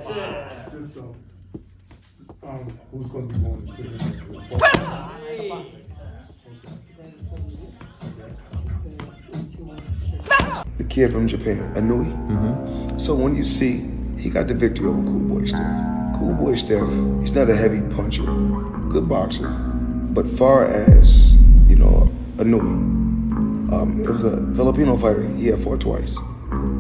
Just who's going to be going to the The kid from Japan, Inoue. So when you see, he got the victory over Cool Boy Steph. Cool Boy Steph, he's not a heavy puncher, good boxer. But far as, Inoue, it was a Filipino fighter he had fought twice,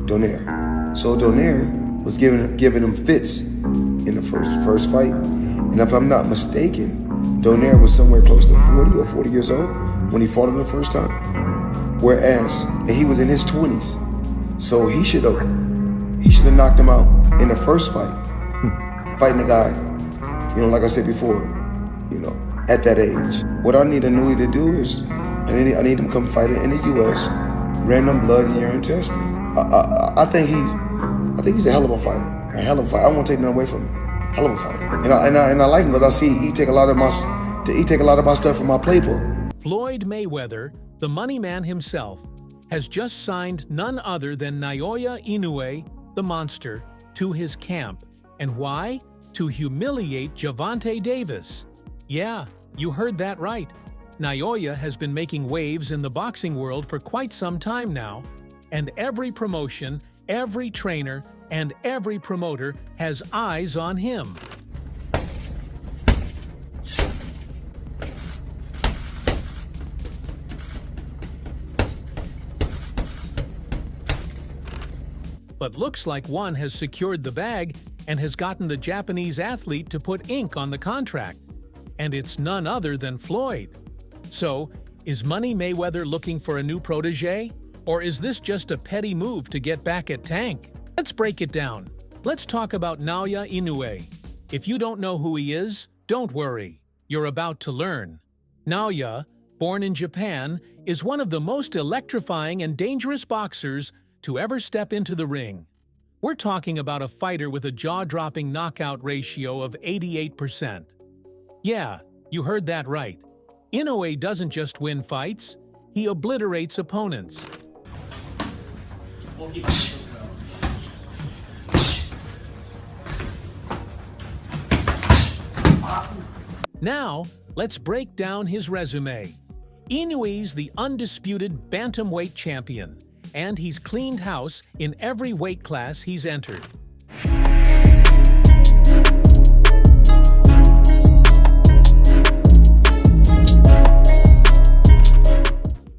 Donaire. So Donaire was giving him fits in the first fight. And if I'm not mistaken, Donaire was somewhere close to 40 or 40 years old when he fought him the first time. Whereas, and he was in his 20s. So he should have knocked him out in the first fight. Fighting a guy, like I said before, at that age. What I need Inoue to do is, I need him to come fight in the U.S., random blood and urine testing. I think he's a hell of a fighter. A hell of a fighter. I won't take nothing away from him. Hell of a fighter. And I like him because I see he take a lot of my stuff from my playbook. Floyd Mayweather, the money man himself, has just signed none other than Naoya Inoue, the monster, to his camp. And why? To humiliate Gervonta Davis. Yeah, you heard that right. Naoya has been making waves in the boxing world for quite some time now, and every promotion, every trainer, and every promoter has eyes on him. But looks like one has secured the bag and has gotten the Japanese athlete to put ink on the contract. And it's none other than Floyd. So, is Money Mayweather looking for a new protege? Or is this just a petty move to get back at Tank? Let's break it down. Let's talk about Naoya Inoue. If you don't know who he is, don't worry. You're about to learn. Naoya, born in Japan, is one of the most electrifying and dangerous boxers to ever step into the ring. We're talking about a fighter with a jaw-dropping knockout ratio of 88%. Yeah, you heard that right. Inoue doesn't just win fights, he obliterates opponents. Now, let's break down his resume. Inoue's the undisputed bantamweight champion, and he's cleaned house in every weight class he's entered.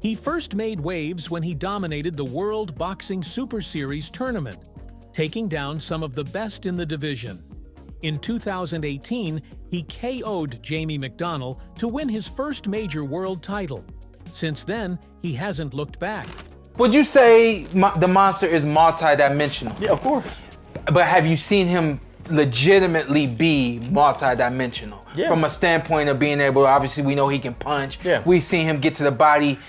He first made waves when he dominated the World Boxing Super Series tournament, taking down some of the best in the division. In 2018, he KO'd Jamie McDonnell to win his first major world title. Since then, he hasn't looked back. Would you say the monster is multi-dimensional? Yeah, of course. But have you seen him legitimately be multi-dimensional? Yeah. From a standpoint of being able, obviously we know he can punch. Yeah. We've seen him get to the body,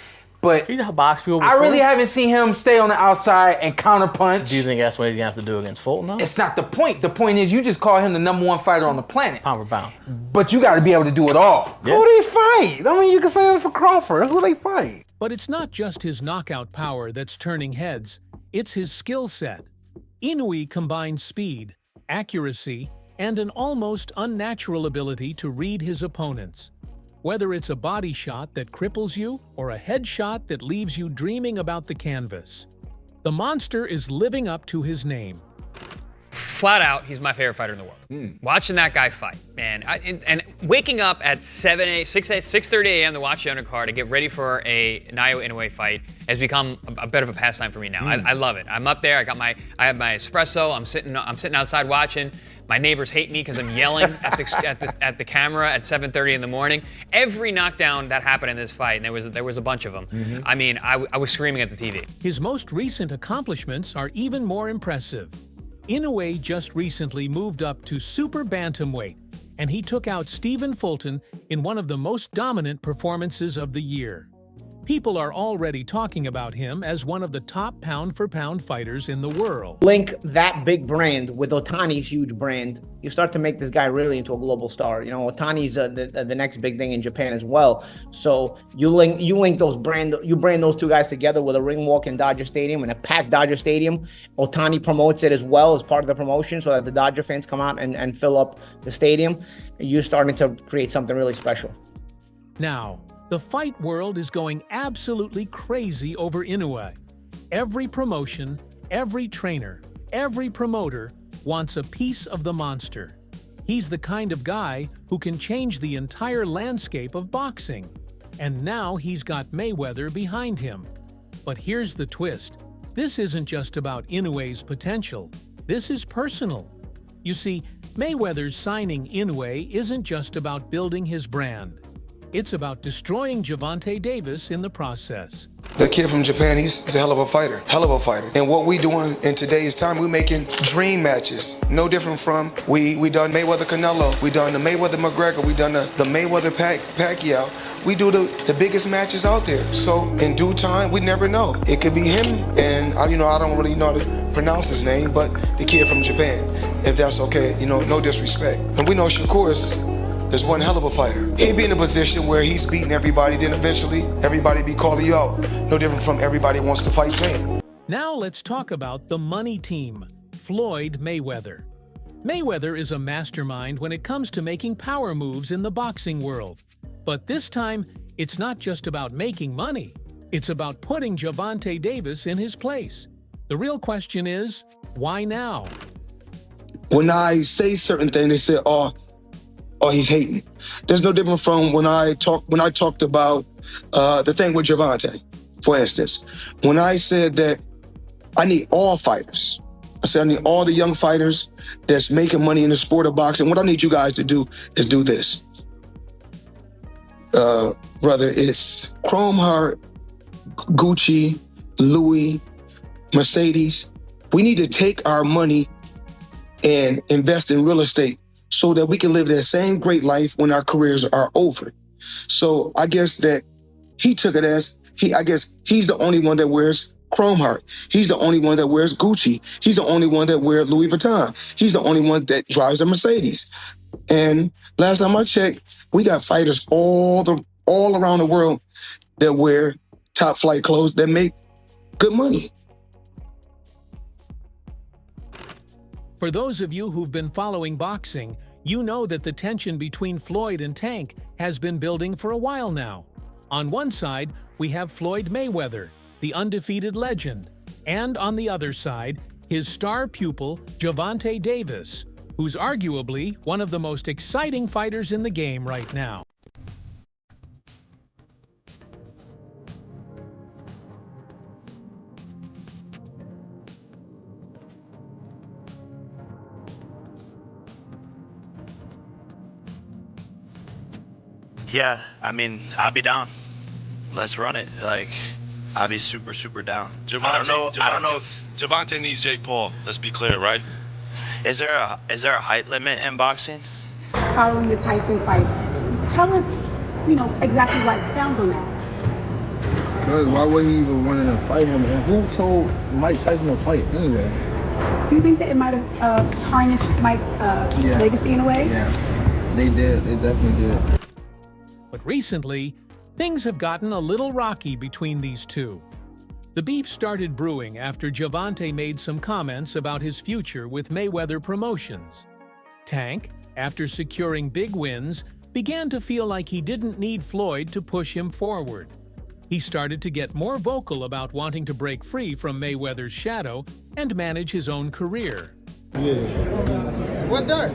but He's a box people I before. really haven't seen him stay on the outside and counter punch. Do you think that's what he's gonna have to do against Fulton? No? It's not the point. The point is you just call him the #1 fighter on the planet. Pound for pound. But you got to be able to do it all. Yeah. Who they fight? I mean, you can say that for Crawford. Who they fight? But it's not just his knockout power that's turning heads, it's his skill set. Inoue combines speed, accuracy, and an almost unnatural ability to read his opponents. Whether it's a body shot that cripples you or a headshot that leaves you dreaming about the canvas, the monster is living up to his name. Flat out, he's my favorite fighter in the world. Watching that guy fight, man. And waking up at 6:30 a.m. to watch the undercard to get ready for a Naoya Inoue fight has become a bit of a pastime for me now. I love it. I'm up there. I have my espresso. I'm sitting outside watching. My neighbors hate me because I'm yelling at the camera at 7:30 in the morning. Every knockdown that happened in this fight, and there was a bunch of them. I mean, I was screaming at the TV. His most recent accomplishments are even more impressive. Inoue just recently moved up to super bantamweight, and he took out Stephen Fulton in one of the most dominant performances of the year. People are already talking about him as one of the top pound-for-pound fighters in the world. Link that big brand with Otani's huge brand, you start to make this guy really into a global star. You know, Otani's the next big thing in Japan as well. So you brand those two guys together with a ring walk in Dodger Stadium and a packed Dodger Stadium. Otani promotes it as well as part of the promotion so that the Dodger fans come out and fill up the stadium. You're starting to create something really special. Now, the fight world is going absolutely crazy over Inoue. Every promotion, every trainer, every promoter wants a piece of the monster. He's the kind of guy who can change the entire landscape of boxing. And now he's got Mayweather behind him. But here's the twist. This isn't just about Inoue's potential. This is personal. You see, Mayweather's signing Inoue isn't just about building his brand. It's about destroying Gervonta Davis in the process. The kid from Japan, he's a hell of a fighter, And what we doing in today's time, we making dream matches. No different from, we done Mayweather Canelo, we done the Mayweather McGregor, we done the Mayweather Pacquiao. We do the biggest matches out there. So in due time, we never know. It could be him, and I don't really know how to pronounce his name, but the kid from Japan, if that's okay, no disrespect. And we know Shakur is one hell of a fighter. He'd be in a position where he's beating everybody, then eventually everybody be calling you out. No different from everybody wants to fight Tank. Now let's talk about the money team, Floyd Mayweather. Mayweather is a mastermind when it comes to making power moves in the boxing world. But this time, it's not just about making money. It's about putting Gervonta Davis in his place. The real question is, why now? When I say certain things, they say, oh, he's hating. There's no different from when I talked about the thing with Gervonta, for instance. When I said that I need all fighters. I said I need all the young fighters that's making money in the sport of boxing. What I need you guys to do is do this. Brother, it's Chrome Heart, Gucci, Louis, Mercedes. We need to take our money and invest in real estate so that we can live that same great life when our careers are over. So I guess that he took it as, I guess he's the only one that wears Chrome Heart. He's the only one that wears Gucci. He's the only one that wears Louis Vuitton. He's the only one that drives a Mercedes. And last time I checked, we got fighters all around the world that wear top flight clothes that make good money. For those of you who've been following boxing, you know that the tension between Floyd and Tank has been building for a while now. On one side, we have Floyd Mayweather, the undefeated legend, and on the other side, his star pupil, Gervonta Davis, who's arguably one of the most exciting fighters in the game right now. Yeah, I mean, I'll be down. Let's run it. Like, I'll be super, super down. I don't know if Gervonta needs Jake Paul. Let's be clear, right? Is there a height limit in boxing? Following the Tyson fight, tell us, exactly what expound on that. Because why would he even want to fight him? And who told Mike Tyson to fight anyway? Do you think that it might have tarnished Mike's legacy in a way? Yeah, they did. They definitely did. But recently, things have gotten a little rocky between these two. The beef started brewing after Gervonta made some comments about his future with Mayweather Promotions. Tank, after securing big wins, began to feel like he didn't need Floyd to push him forward. He started to get more vocal about wanting to break free from Mayweather's shadow and manage his own career. What dirt?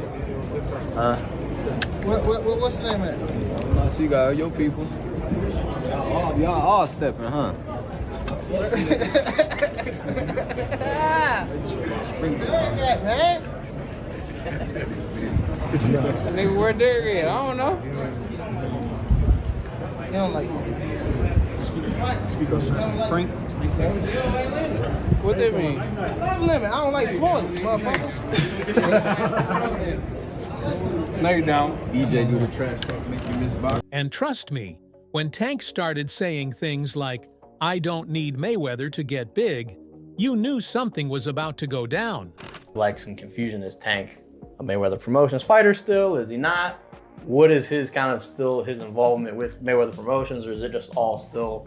What's the name of it? I see you got your people. Y'all all stepping, huh? Man. Nigga, where Derek at? I don't know. You don't like Speak up, Frank. What that mean? Love limit. I don't like Floyd, motherfucker. No, you don't. EJ do the trash talk, make you miss box. And trust me, When Tank started saying things like, "I don't need Mayweather to get big," you knew something was about to go down. Like some confusion. Is Tank a Mayweather Promotions fighter still? Is he not? What is his kind of still his involvement with Mayweather Promotions, or is it just all still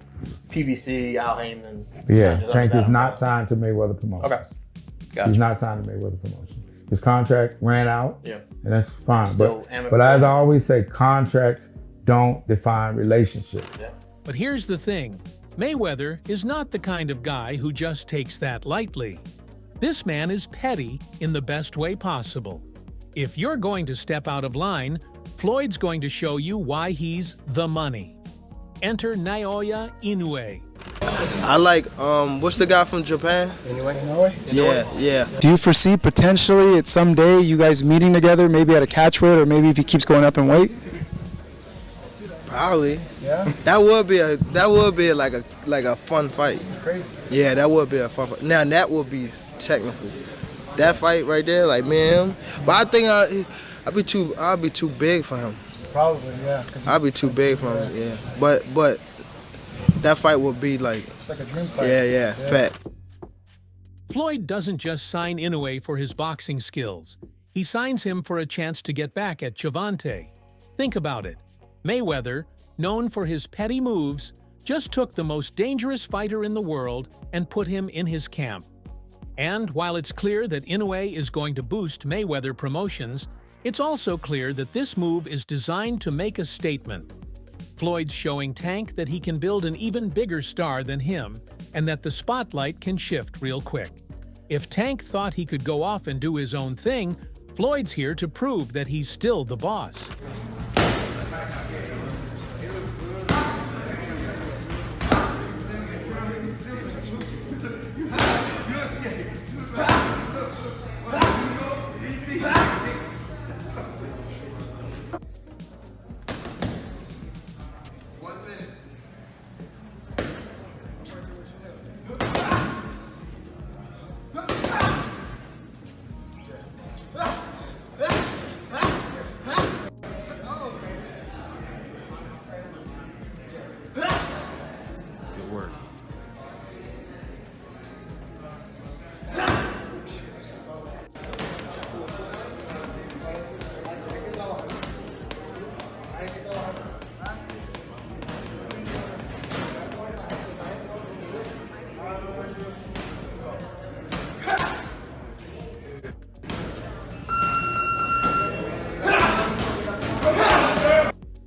PBC, Al Heyman? Yeah, Tank is not signed to Mayweather Promotions. Okay, gotcha. He's not signed to Mayweather Promotions. His contract ran out, yeah, and that's fine. Still But as I always say, contracts don't define relationships. Yeah. But here's the thing. Mayweather is not the kind of guy who just takes that lightly. This man is petty in the best way possible. If you're going to step out of line, Floyd's going to show you why he's the money. Enter Naoya Inoue. I like, what's the guy from Japan? Inoue? Yeah. Do you foresee potentially at some day you guys meeting together, maybe at a catch weight, or maybe if he keeps going up in weight? Probably. Yeah? That would be like a fun fight. Crazy. Yeah, that would be a fun fight. Now that would be technical. That fight right there, like me and him. But I think I'd be too big for him. Probably, yeah. I'd be too big for him, yeah. But that fight would be like, It's like a dream fight. yeah, fat. Floyd doesn't just sign Inoue for his boxing skills. He signs him for a chance to get back at Gervonta. Think about it. Mayweather, known for his petty moves, just took the most dangerous fighter in the world and put him in his camp. And while it's clear that Inoue is going to boost Mayweather Promotions, it's also clear that this move is designed to make a statement. Floyd's showing Tank that he can build an even bigger star than him, and that the spotlight can shift real quick. If Tank thought he could go off and do his own thing, Floyd's here to prove that he's still the boss.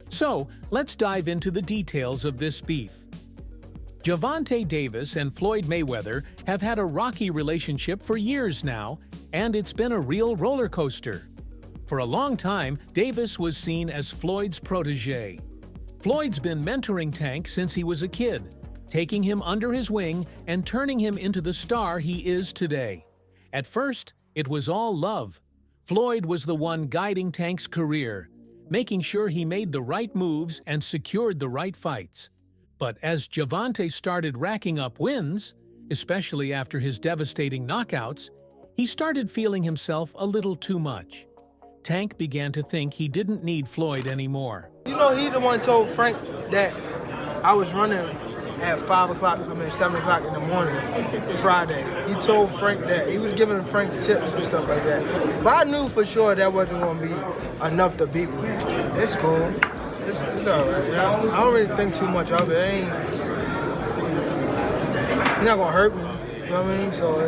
So, let's dive into the details of this beef. Gervonta Davis and Floyd Mayweather have had a rocky relationship for years now, and it's been a real roller coaster. For a long time, Davis was seen as Floyd's protege. Floyd's been mentoring Tank since he was a kid, taking him under his wing and turning him into the star he is today. At first, it was all love. Floyd was the one guiding Tank's career, making sure he made the right moves and secured the right fights. But as Gervonta started racking up wins, especially after his devastating knockouts, he started feeling himself a little too much. Tank began to think he didn't need Floyd anymore. You know, he the one told Frank that I was running at 7 o'clock in the morning, Friday. He told Frank that. He was giving Frank tips and stuff like that. But I knew for sure that wasn't going to be enough to beat me. It's cool. It's all right. I don't really think too much of it. He's not going to hurt me. You know what I mean? So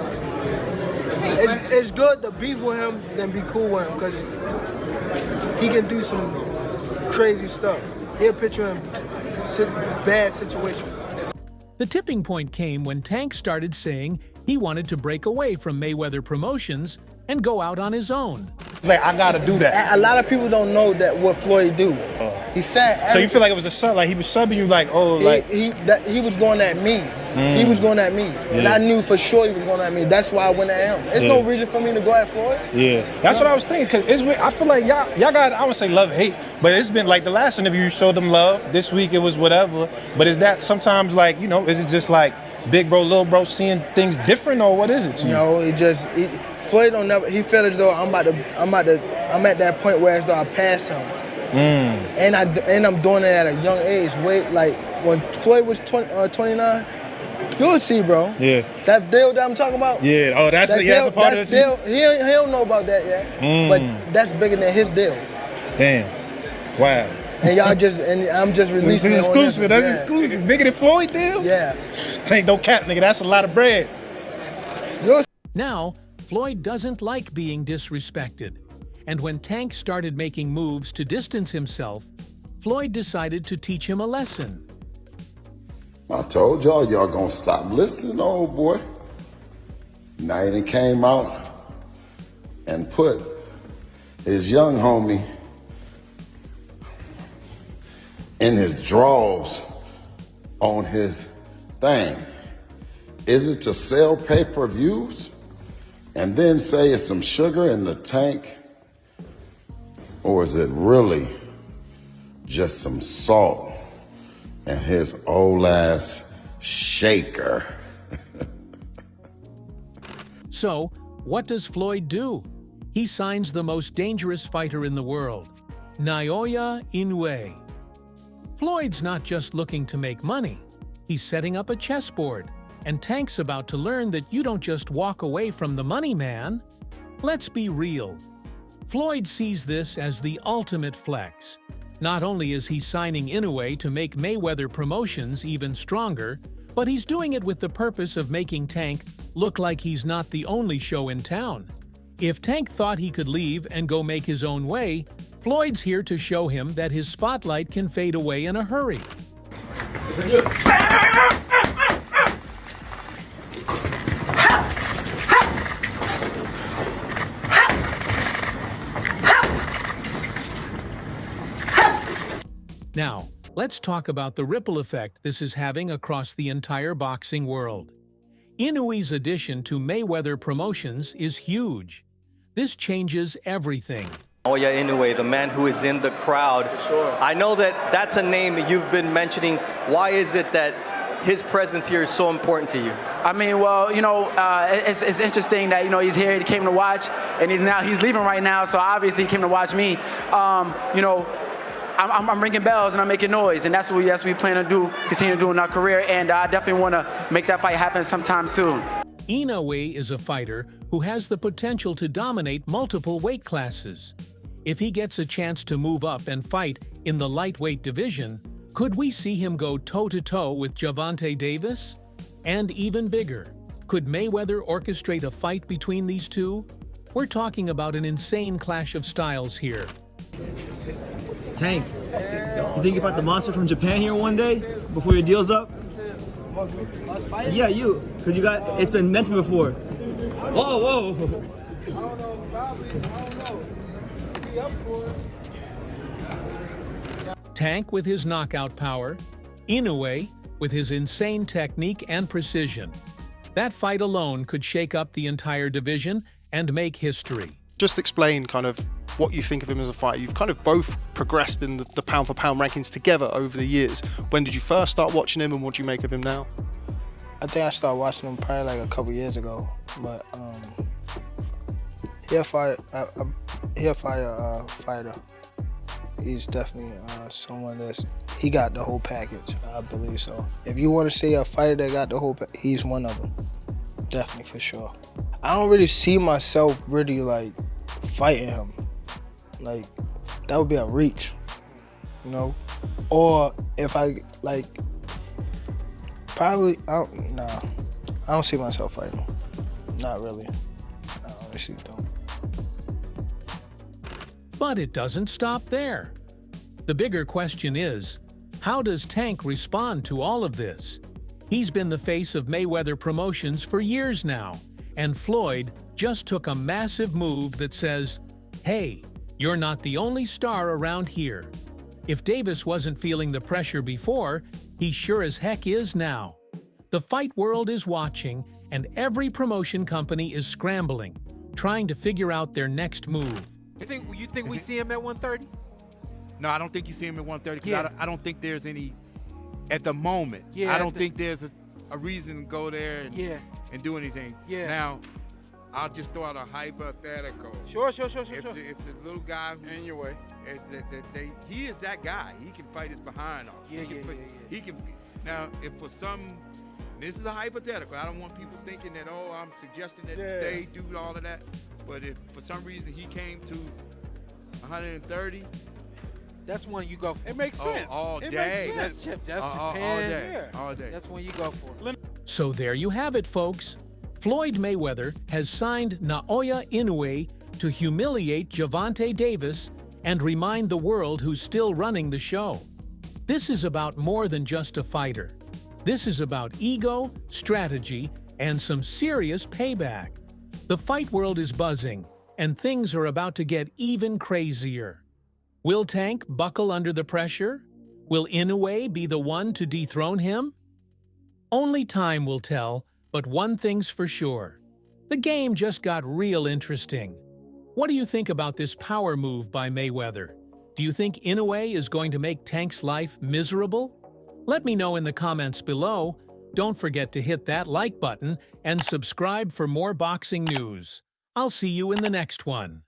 it's good to beef with him than be cool with him, because he can do some crazy stuff. He'll put you in bad situations. The tipping point came when Tank started saying he wanted to break away from Mayweather Promotions and go out on his own. Like, I gotta do that. A lot of people don't know that what Floyd do. He said. So you feel like it was a sub, like he was subbing you, like, oh, like he was going at me. He was going at me, and I knew for sure he was going at me. That's why I went at him. There's no reason for me to go at Floyd. Yeah, that's what I was thinking. Cause I feel like y'all got, I would say love and hate, but it's been like the last interview you showed them love. This week it was whatever. But is that sometimes like, you know, is it just like big bro, little bro seeing things different, or what is it to you? No, Floyd don't never. He felt as though I'm at that point where as though I passed him. And I'm doing it at a young age. Wait, like when Floyd was 29, you'll see, bro. Yeah. That deal that I'm talking about. Yeah. Oh, that's a part of deal. it. He don't know about that yet. But that's bigger than his deal. Damn. Wow. And y'all I'm just releasing it. It's exclusive. That's exclusive. Bigger than Floyd deal? Yeah. Tank, don't cap, nigga. That's a lot of bread. Now, Floyd doesn't like being disrespected. And when Tank started making moves to distance himself, Floyd decided to teach him a lesson. I told y'all gonna stop listening, old boy. Now he done came out and put his young homie in his drawers on his thing. Is it to sell pay-per-views and then say it's some sugar in the tank? Or is it really just some salt and his old ass shaker? So, what does Floyd do? He signs the most dangerous fighter in the world, Naoya Inoue. Floyd's not just looking to make money. He's setting up a chessboard, and Tank's about to learn that you don't just walk away from the money, man. Let's be real. Floyd sees this as the ultimate flex. Not only is he signing Inoue to make Mayweather Promotions even stronger, but he's doing it with the purpose of making Tank look like he's not the only show in town. If Tank thought he could leave and go make his own way, Floyd's here to show him that his spotlight can fade away in a hurry. Now, let's talk about the ripple effect this is having across the entire boxing world. Inoue's addition to Mayweather Promotions is huge. This changes everything. Naoya Inoue, the man who is in the crowd. Sure. I know that that's a name that you've been mentioning. Why is it that his presence here is so important to you? I mean, well, you know, it's interesting that, you know, he's here, he came to watch, and he's leaving right now, so obviously he came to watch me. You know, I'm ringing bells and I'm making noise, and that's what we plan to do, continue to do in our career, and I definitely want to make that fight happen sometime soon. Inoue is a fighter who has the potential to dominate multiple weight classes. If he gets a chance to move up and fight in the lightweight division, could we see him go toe-to-toe with Gervonta Davis? And even bigger, could Mayweather orchestrate a fight between these two? We're talking about an insane clash of styles here. Tank, you think about the monster from Japan here one day before your deal's up? Yeah, you, because it's been mentioned before. Whoa, whoa. Tank with his knockout power, Inoue with his insane technique and precision. That fight alone could shake up the entire division and make history. Just explain kind of what you think of him as a fighter. You've kind of both progressed in the pound-for-pound rankings together over the years. When did you first start watching him, and what do you make of him now? I think I started watching him probably like a couple years ago, but he'll fight a fighter. He's definitely someone he got the whole package, I believe so. If you want to see a fighter that got the whole package, he's one of them, definitely for sure. I don't really see myself really like fighting him. Like, that would be a reach, you know? Or if I, like, probably, I don't see myself fighting him. Not really. I honestly don't. But it doesn't stop there. The bigger question is, how does Tank respond to all of this? He's been the face of Mayweather Promotions for years now, and Floyd just took a massive move that says, hey, you're not the only star around here. If Davis wasn't feeling the pressure before, he sure as heck is now. The fight world is watching, and every promotion company is scrambling, trying to figure out their next move. You think we see him at 130? No, I don't think you see him at 130 because I don't think there's any, at the moment, Yeah, I don't think there's a reason to go there and do anything. Yeah. Now, I'll just throw out a hypothetical. Sure. If the little guy who, In your way. He is that guy. He can fight his behind off. Yeah. He can. Now, if for some, this is a hypothetical. I don't want people thinking that, oh, I'm suggesting that they do all of that. But if for some reason he came to 130, that's when you go. It makes sense. All it day. Makes sense. That's all Japan. day. Yeah. All day. That's when you go for it. So there you have it, folks. Floyd Mayweather has signed Naoya Inoue to humiliate Gervonta Davis and remind the world who's still running the show. This is about more than just a fighter. This is about ego, strategy, and some serious payback. The fight world is buzzing, and things are about to get even crazier. Will Tank buckle under the pressure? Will Inoue be the one to dethrone him? Only time will tell, but one thing's for sure. The game just got real interesting. What do you think about this power move by Mayweather? Do you think Inoue is going to make Tank's life miserable? Let me know in the comments below. Don't forget to hit that like button and subscribe for more boxing news. I'll see you in the next one.